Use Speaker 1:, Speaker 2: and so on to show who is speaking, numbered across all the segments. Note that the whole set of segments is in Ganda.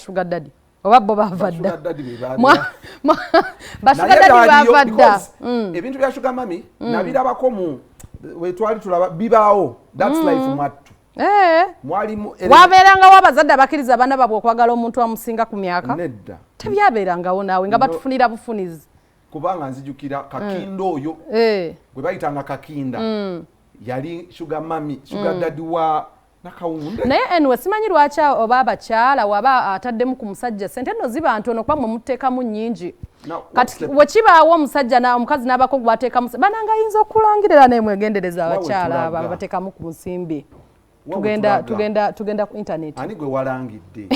Speaker 1: sugar daddy oba bo bavadda
Speaker 2: sugar daddy
Speaker 1: ba sugar daddy bavadda
Speaker 2: ebintu bya sugar mami nabirabako mu wetwali tulaba bibaawo that's life mwattu mwalimu
Speaker 1: wabeeranga wabazadde abakiriza abaana babwe okwagala omuntu amusinga ku myaka
Speaker 2: nedda
Speaker 1: tebyabeerangawo naawe nga batufunira bufunizi
Speaker 2: kubanga nzijukira kakinda oyo gwe bayitanga kakinda yali sugar mami sugar daddy wa nakawunda
Speaker 1: naye anyway simanyi lwaki oba abakyala waba ataddemu ku musajja sente nno ziba ntono kuba mwe muteekamu nnyingi kati wekibaawo omusajja omukazi n'abako gwateekamu bananga ayinza okulangirira naye mwegendereza abakyala abo bateekamu ku nsimbi tugenda ku internet
Speaker 2: ani gwe walangidde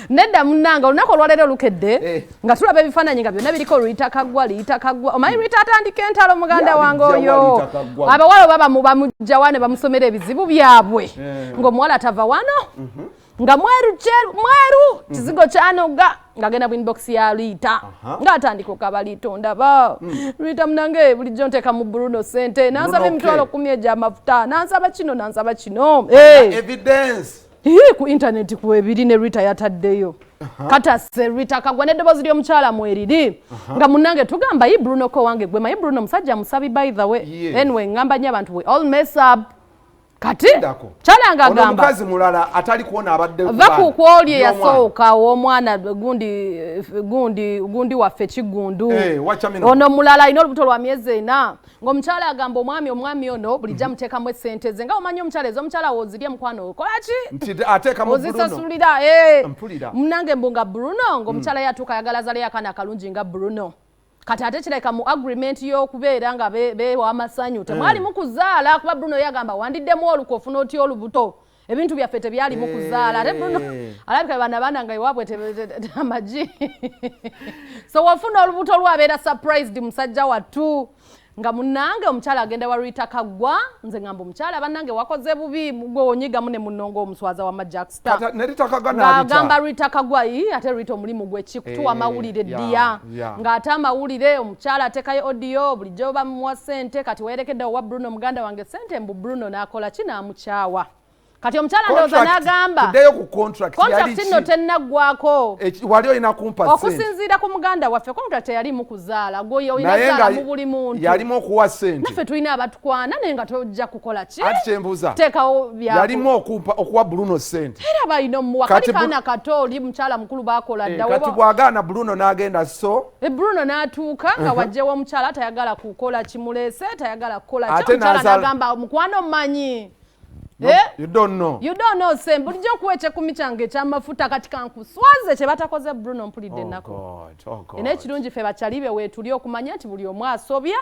Speaker 1: nedda munnanga olunaku olwaleero olukedde nga tulaba ebifaananyi nga byonna biriko liita kaggwa omanyi liita atandika entalo muganda wange oyo abawala oba bamugjawa ne bamusomera ebizibu byabwe ng'omuwala tava wano nga mweru kizigo kyanoga ng'agenda bwinbox ya liita ng'atandika okaba liita ondaba liita munange bulijjo nteeka mu Bruno sente nansaba emitwalo 10 egy'amafuta nansaba kino
Speaker 2: evidence
Speaker 1: ku internet ku ebiri ne Rita yataddeyo kata se Rita kagwa n'eddoboozi ly'omukyala mweriri nga munnange tugamba yi Bruno ko wange gwe mayi Bruno musajja musabi by the way anyway ngamba nnyo abantu we all mess up kati kyala nga agamba
Speaker 2: omukazi mulala atali kuona abadde
Speaker 1: vakukwolye yasooka omwana gundi waffe kigundu ono mulala alina olubuto lwa myezi 4 ng'omukyala agamba omwami ono bulijja muteekamu essente ze nga omanyi omukyala ezo omukyala wozirye mukwano kolaki ozisasulira munange mbunga Bruno ng'omukyala yatuuka ayagala azaleyo akaana akalungi nga Bruno kati ate kireka mu agreement y'okubeera nga beewa amasanyu temwali mu kuzaala kuba Bruno yagamba wandiddemu olukofu n'otya olubuto ebintu byaffe tebyali mu kuzaala ate Bruno alabika baana nga iwaabwe amagi so wafuna olubuto lwabeera surprised musajja wattu nga munnange omukyala agenda wa Rita kaggwa nze ngamba omukyala bannange wakoze bubi gwe onyigamu ne munnongo omuswaza wa Majackstar ng'agamba Rita kaggwa ate Rita omulimu gwe kikutuwa amawulire ddiya ng'ate amawulire omukyala atekayo audio bulijjo bamuwa ssente kati weerekedde owa Bruno muganda wange ssente mbu Bruno n'akola ki n'amukyawa kati omukyala ndowooza n'agamba contract nno tennaggwako
Speaker 2: wali olina kumpa ssente
Speaker 1: okusinziira ku muganda waffe contract yali mu kuzaala gwe olina zaala mu buli muntu
Speaker 2: yalimu okuwa ssente
Speaker 1: naffe tulina abatukwana naye nga tojja kukola ki
Speaker 2: ati kyembuuza
Speaker 1: teekawo byako
Speaker 2: yalimu okuwa Bruno ssente
Speaker 1: era balina omuwa kali kaana kato oli mukyala mukulu baakola dda
Speaker 2: kati bw'agaana Bruno n'agenda so
Speaker 1: Bruno n'atuuka nga wajjewo omukyala tayagala kukola kimuleese tayagala kukola ki omukyala n'agamba mukwano mmanyi
Speaker 2: you don't know
Speaker 1: se bulijjo okuwecha kumi kyange ekyamafuta kati kankuswaze kye batakoze Bruno mpulidde ennaku era ekirungi ffe bakyalibe weetuli okumanya nti buli omu asobya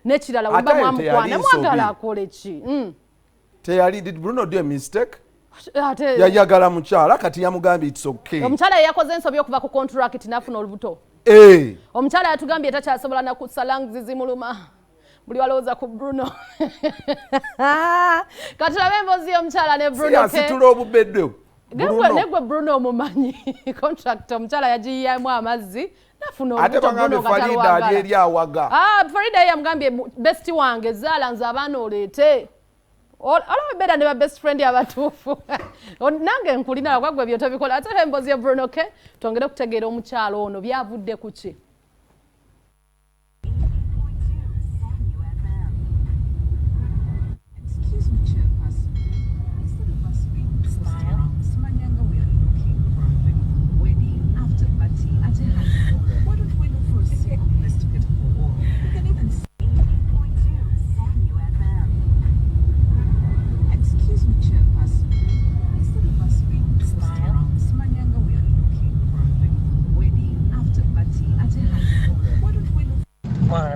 Speaker 1: n'ekirala weba mwamukwana mwagala akole ki
Speaker 2: did Bruno do a mistake yayagala mukyala kati yamugambye it's okay
Speaker 1: omukyala yakoze ensobi okuva ku contract nafuna olubuto omukyala yatugambye takyasobola nakusalangizi zimuluma buli walowooza ku Bruno kati labe emboozi y'omukyala ne Bruno
Speaker 2: asitula obubedde
Speaker 1: negwe Bruno omumanyi contract omukyala yagiyiyamu amazzi nafuna
Speaker 2: ate bagambe Farida ali eri awaga
Speaker 1: Farida yamugambye besti wange zaala nze abaana oleete olaba ne ba best friend abatuufu nange nkulina kwagwe byo tobikola ate emboozi ya Bruno K twongere kutegeera omukyala ono byavudde ku ki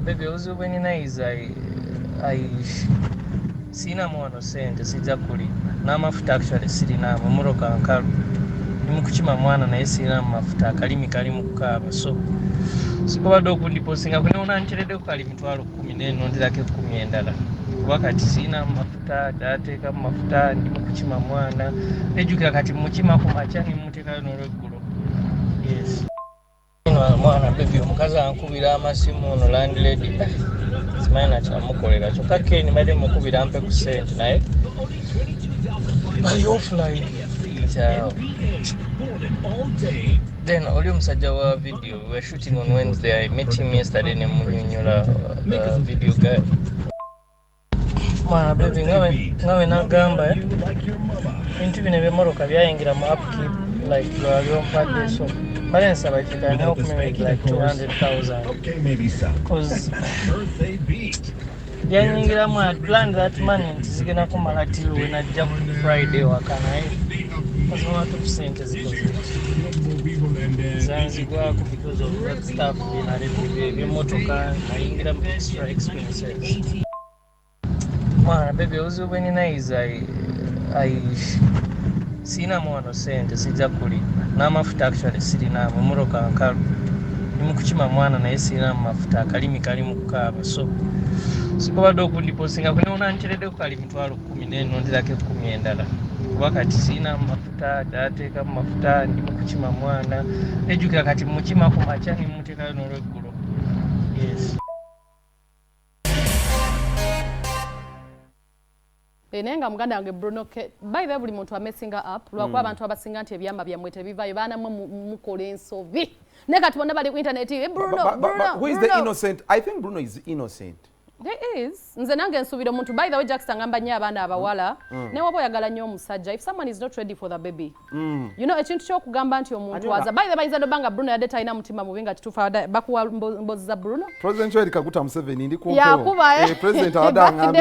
Speaker 3: Baby, uzubu nina is sina mwana sente sijja kulima n'amafuta actually sirina muroka nkalu ndi kukima mwana naye sirina mafuta akalimi kali mu kukaaba so sikobadde okundiposinga kuneona nkiredde ku kali mitwalo 10 n'enonderako 10 endala wakati sina mafuta dateeka mu mafuta ndi mu kukima mwana nejjukira kati mukima ku makya nimuteekayo n'olweggulo yes mwana baby omukazi ankubira amasimu ono landlady simanyi nakyamukolera kyokka Ken badde mukubira mpe ku ssente naye bali offline Then oli omusajja wa video, we were shooting on Wednesday. I met him yesterday ne munyonyola video guy. Mwana baby ngawe nagamba bintu bino by'emmoroka byayingira mu upkeep like lwali ompadde so nsaba if you can help me with like 200,000 because byanyingiramu I planned that money nti zigenda kumala till when ajja ku Friday wakanaye kazimatu kusente zikoze zanzigwako because of that stuff by'emmotoka nayingira mu extra expenses. Mwana baby obuzibu bwe nina is sina mwano sente sijja kulima n'amafuta actually sirina mumuroka nkalu ndimu kukima mwana naye sirina mafuta akalimi kali mu kukaaba so sikobadde okundiposinga kuneona nteredde ku kali mitwalo 10 nenonderako 10 endala kuba kati sirina mafuta dateeka mu mafuta ndimu kukima mwana nejjukira kati mukima ku makya nimuteekayo n'olweggulo. Yes.
Speaker 1: Nenga muganda wange Bruno K. By the way buli muntu amesinga up lwakuba abantu abasinga nti ebyama byamwe tebivayo baana mukola ensobi. Ne kati bonna bali ku internet Bruno.
Speaker 2: Who is the innocent? I think Bruno is innocent.
Speaker 1: There is. Nze nange nsubira omuntu by the way Jackson ngamba nnyo abaana abawala ne wabo yagala nnyo omusajja if someone is not ready for the baby. You know ekintu ky'okugamba nti omuntu aza by the way bayinza dobanga Bruno yadde talina mutima mubi nga tutufa bakuwa mbozi za Bruno.
Speaker 2: President Yoweri Kaguta Museveni ndi kumpewo.
Speaker 1: Yakuba
Speaker 2: President adanga